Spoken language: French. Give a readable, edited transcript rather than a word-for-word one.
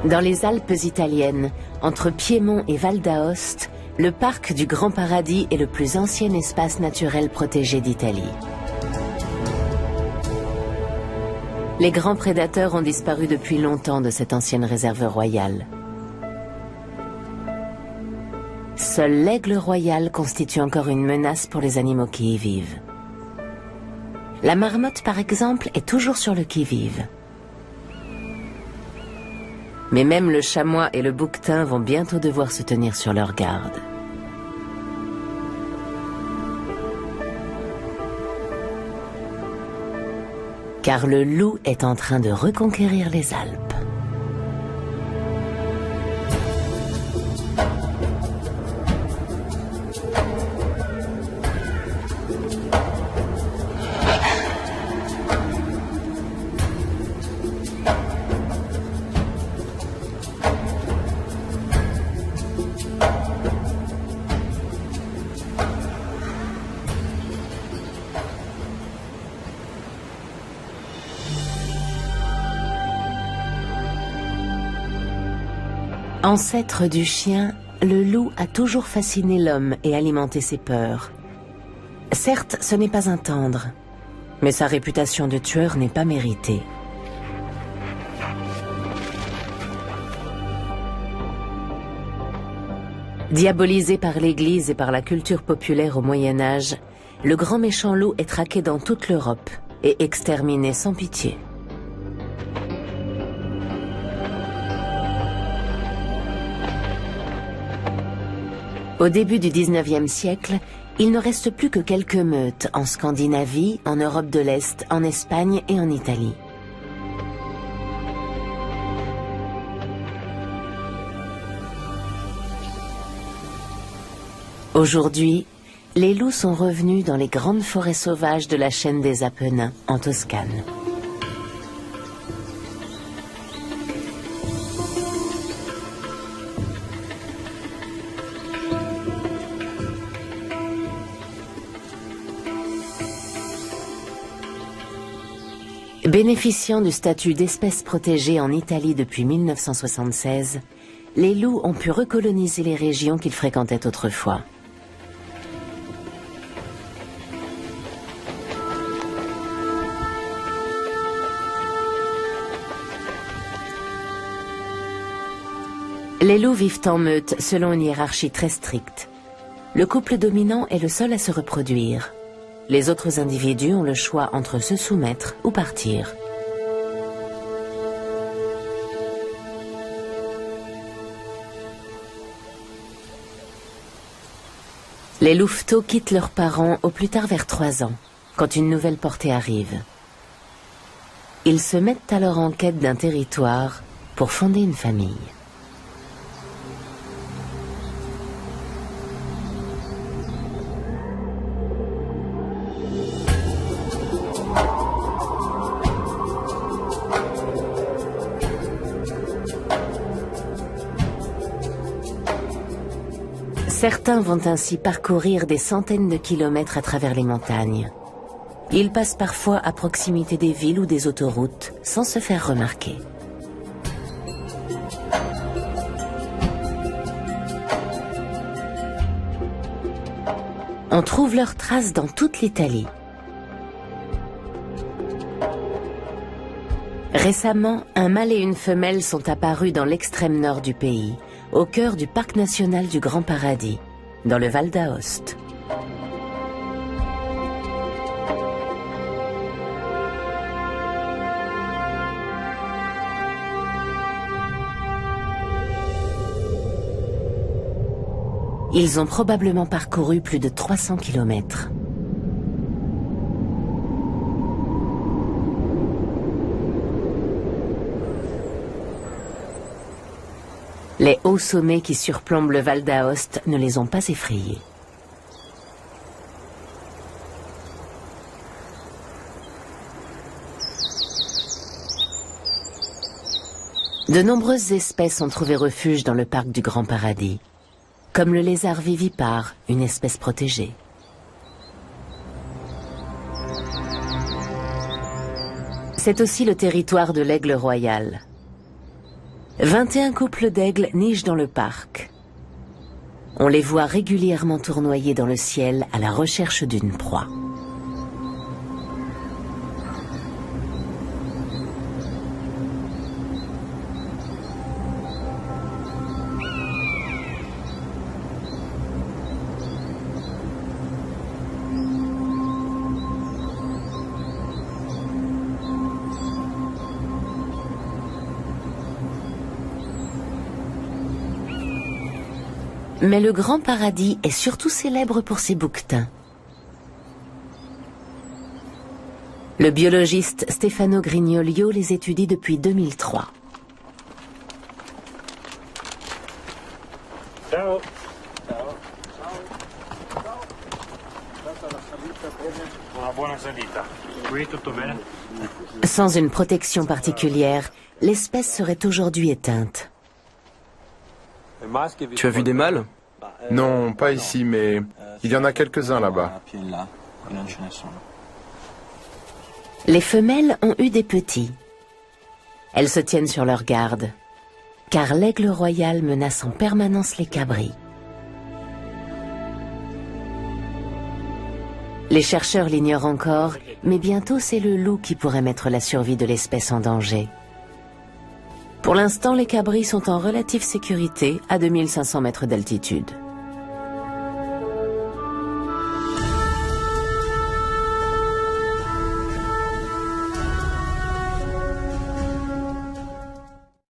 Dans les Alpes italiennes, entre Piémont et Val d'Aoste, le parc du Grand Paradis est le plus ancien espace naturel protégé d'Italie. Les grands prédateurs ont disparu depuis longtemps de cette ancienne réserve royale. Seul l'aigle royal constitue encore une menace pour les animaux qui y vivent. La marmotte, par exemple, est toujours sur le qui-vive. Mais même le chamois et le bouquetin vont bientôt devoir se tenir sur leur garde. Car le loup est en train de reconquérir les Alpes. Ancêtre du chien, le loup a toujours fasciné l'homme et alimenté ses peurs. Certes, ce n'est pas un tendre, mais sa réputation de tueur n'est pas méritée. Diabolisé par l'Église et par la culture populaire au Moyen-Âge, le grand méchant loup est traqué dans toute l'Europe et exterminé sans pitié. Au début du XIXe siècle, il ne reste plus que quelques meutes en Scandinavie, en Europe de l'Est, en Espagne et en Italie. Aujourd'hui, les loups sont revenus dans les grandes forêts sauvages de la chaîne des Apennins, en Toscane. Bénéficiant du statut d'espèce protégée en Italie depuis 1976, les loups ont pu recoloniser les régions qu'ils fréquentaient autrefois. Les loups vivent en meute selon une hiérarchie très stricte. Le couple dominant est le seul à se reproduire. Les autres individus ont le choix entre se soumettre ou partir. Les louveteaux quittent leurs parents au plus tard vers 3 ans, quand une nouvelle portée arrive. Ils se mettent alors en quête d'un territoire pour fonder une famille. Certains vont ainsi parcourir des centaines de kilomètres à travers les montagnes. Ils passent parfois à proximité des villes ou des autoroutes sans se faire remarquer. On trouve leurs traces dans toute l'Italie. Récemment, un mâle et une femelle sont apparus dans l'extrême nord du pays, au cœur du parc national du Grand Paradis, dans le Val d'Aoste. Ils ont probablement parcouru plus de 300 kilomètres. Les hauts sommets qui surplombent le Val d'Aoste ne les ont pas effrayés. De nombreuses espèces ont trouvé refuge dans le parc du Grand Paradis, comme le lézard vivipare, une espèce protégée. C'est aussi le territoire de l'aigle royal. 21 couples d'aigles nichent dans le parc. On les voit régulièrement tournoyer dans le ciel à la recherche d'une proie. Mais le Grand Paradis est surtout célèbre pour ses bouquetins. Le biologiste Stefano Grignolio les étudie depuis 2003. Ciao. Una buona salita. Qui tutto bene? Sans une protection particulière, l'espèce serait aujourd'hui éteinte. Tu as vu des mâles? Non, pas ici, mais il y en a quelques-uns là-bas. Les femelles ont eu des petits. Elles se tiennent sur leur garde, car l'aigle royal menace en permanence les cabris. Les chercheurs l'ignorent encore, mais bientôt c'est le loup qui pourrait mettre la survie de l'espèce en danger. Pour l'instant, les cabris sont en relative sécurité à 2500 mètres d'altitude.